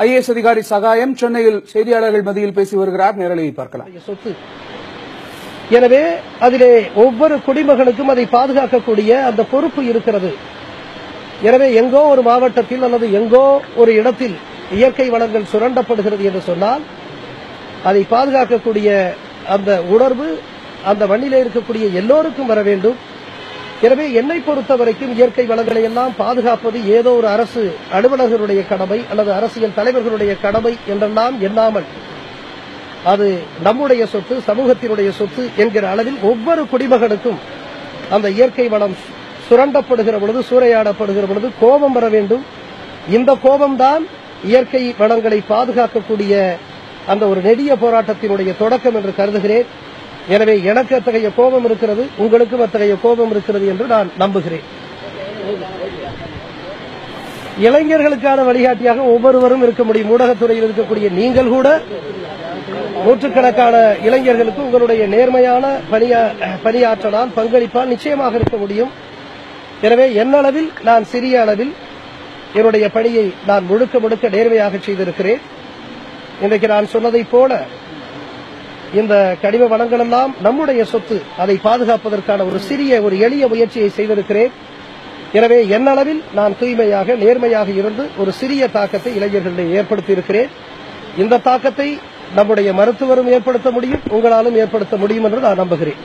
IAS அதிகாரி சகாயம் சென்னையில் செய்தியாளர்கள் மத்தியில் பேசி வருகிறார். நேரலையை பார்க்கலாம். சொத்து. எனவே அதிலே ஒவ்வொரு குடிமகனுக்கும் அதை பாதுகாக்கக்கூடிய அந்த பொறுப்பு இருக்கிறது. எனவே எங்கோ ஒரு மாவட்டத்தில் அல்லது எங்கோ ஒரு இடத்தில் இயற்கை வளங்கள் சுரண்டப்படுகிறது என்று சொன்னால் அதை பாதுகாக்கக்கூடிய அந்த உணர்வு அந்த மண்ணிலே இருக்கக்கூடிய எல்லோருக்கும் வர வேண்டும். எனவே என்னை பொறுத்த வரைக்கும் இயற்கை வளங்களை எல்லாம் பாதுகாப்பது ஏதோ ஒரு அரசு அலுவலர்களுடைய கடமை அல்லது அரசியல் தலைவர்களுடைய கடமை என்றெல்லாம் எண்ணாமல் அது நம்முடைய சொத்து, சமூகத்தினுடைய சொத்து என்கிற அளவில் ஒவ்வொரு குடிமகனுக்கும் அந்த இயற்கை வளம் சுரண்டப்படுகிற பொழுது, சூறையாடப்படுகிற பொழுது கோபம் வர வேண்டும். இந்த கோபம்தான் இயற்கை வளங்களை பாதுகாக்கக்கூடிய அந்த ஒரு நெடிய போராட்டத்தினுடைய தொடக்கம் என்று கருதுகிறேன். எனவே எனக்கு அத்தகைய கோபம் இருக்கிறது, உங்களுக்கும் அத்தகைய கோபம் இருக்கிறது என்று நான் நம்புகிறேன். இளைஞர்களுக்கான வழிகாட்டியாக ஒவ்வொருவரும் இருக்க முடியும். ஊடகத்துறையில் இருக்கக்கூடிய நீங்கள் கூட நூற்றுக்கணக்கான இளைஞர்களுக்கு உங்களுடைய நேர்மையான பணியாற்றலால் பங்களிப்பால் நிச்சயமாக இருக்க முடியும். எனவே என்னளவில் நான் சிறிய அளவில் என்னுடைய பணியை நான் முழுக்க நேர்மையாக செய்திருக்கிறேன். இன்றைக்கு நான் சொன்னதைப் போல இந்த கனிம வளங்கள் எல்லாம் நம்முடைய சொத்து, அதை பாதுகாப்பதற்கான ஒரு எளிய முயற்சியை செய்திருக்கிறேன். எனவே என்னளவில் நான் தூய்மையாக நேர்மையாக இருந்து ஒரு சிறிய தாக்கத்தை இளைஞர்களிடையே ஏற்படுத்தியிருக்கிறேன். இந்த தாக்கத்தை நம்முடைய மருத்துவரும் ஏற்படுத்த முடியும், உங்களாலும் ஏற்படுத்த முடியும் என்று நான் நம்புகிறேன்.